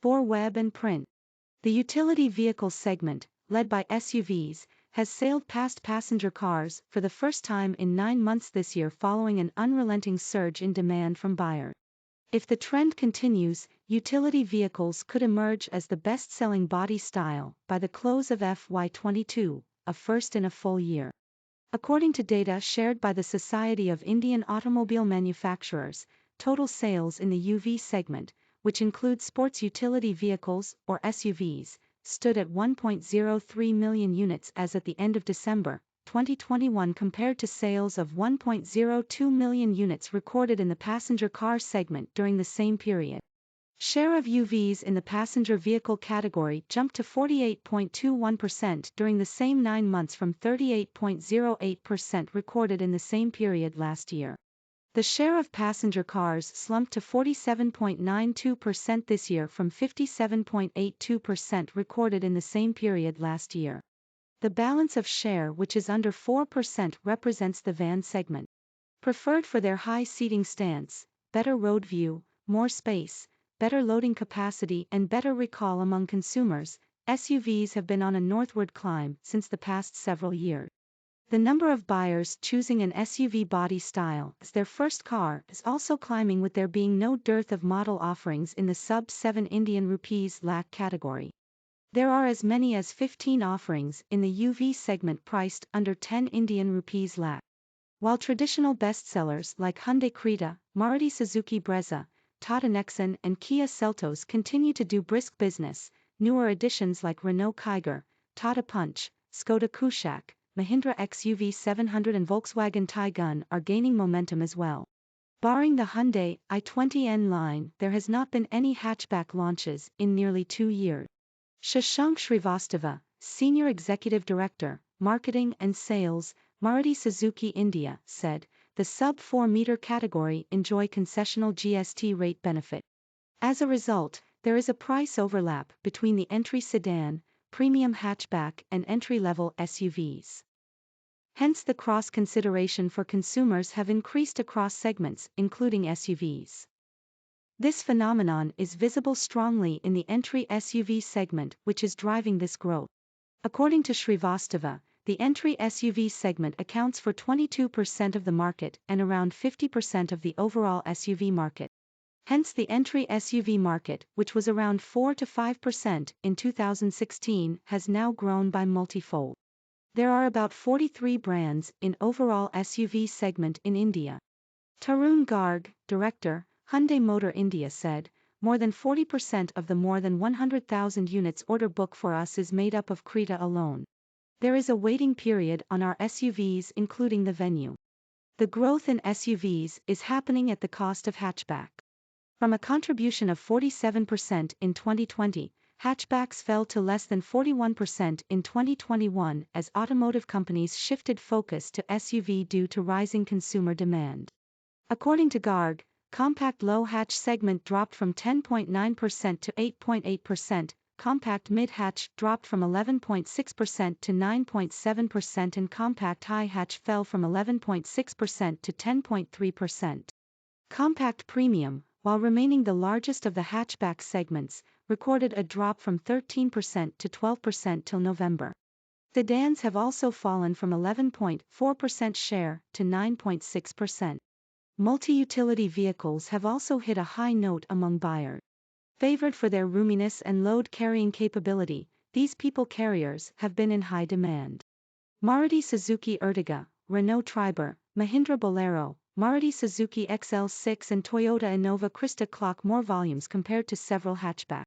for web and print. The utility vehicle segment, led by SUVs, has sailed past passenger cars for the first time in 9 months this year following an unrelenting surge in demand from buyers. If the trend continues, utility vehicles could emerge as the best-selling body style by the close of FY22, a first in a full year. According to data shared by the Society of Indian Automobile Manufacturers, total sales in the UV segment, which includes sports utility vehicles or SUVs, stood at 1.03 million units as at the end of December 2021 compared to sales of 1.02 million units recorded in the passenger car segment during the same period. Share of UVs in the passenger vehicle category jumped to 48.21% during the same 9 months from 38.08% recorded in the same period last year. The share of passenger cars slumped to 47.92% this year from 57.82% recorded in the same period last year. The balance of share, which is under 4%, represents the van segment. Preferred for their high seating stance, better road view, more space, better loading capacity and better recall among consumers, SUVs have been on a northward climb since the past several years. The number of buyers choosing an SUV body style as their first car is also climbing, with there being no dearth of model offerings in the sub-7 Indian rupees lakh category. There are as many as 15 offerings in the UV segment priced under 10 Indian rupees lakh. While traditional bestsellers like Hyundai Creta, Maruti Suzuki Brezza, Tata Nexon and Kia Seltos continue to do brisk business, newer additions like Renault Kiger, Tata Punch, Skoda Kushaq, Mahindra XUV 700 and Volkswagen Tiguan are gaining momentum as well. Barring the Hyundai i20N line, there has not been any hatchback launches in nearly 2 years. Shashank Srivastava, Senior Executive Director, Marketing and Sales, Maruti Suzuki India, said, the sub-4 meter category enjoy concessional GST rate benefit. As a result, there is a price overlap between the entry sedan, premium hatchback and entry-level SUVs. Hence the cross-consideration for consumers have increased across segments, including SUVs. This phenomenon is visible strongly in the entry SUV segment, which is driving this growth. According to Srivastava, the entry SUV segment accounts for 22% of the market and around 50% of the overall SUV market. Hence the entry SUV market, which was around 4 to 5% in 2016, has now grown by multifold. There are about 43 brands in overall SUV segment in India. Tarun Garg, Director, Hyundai Motor India said, more than 40% of the more than 100,000 units order book for us is made up of Creta alone. There is a waiting period on our SUVs, including the Venue. The growth in SUVs is happening at the cost of hatchback. From a contribution of 47% in 2020, hatchbacks fell to less than 41% in 2021 as automotive companies shifted focus to SUV due to rising consumer demand. According to Garg, compact low-hatch segment dropped from 10.9% to 8.8%, compact mid-hatch dropped from 11.6% to 9.7% and compact high-hatch fell from 11.6% to 10.3%. Compact premium, while remaining the largest of the hatchback segments, recorded a drop from 13% to 12% till November. Sedans have also fallen from 11.4% share to 9.6%. Multi-utility vehicles have also hit a high note among buyers. Favored for their roominess and load-carrying capability, these people carriers have been in high demand. Maruti Suzuki Ertiga, Renault Triber, Mahindra Bolero, Maruti Suzuki XL6 and Toyota Innova Krista clock more volumes compared to several hatchbacks.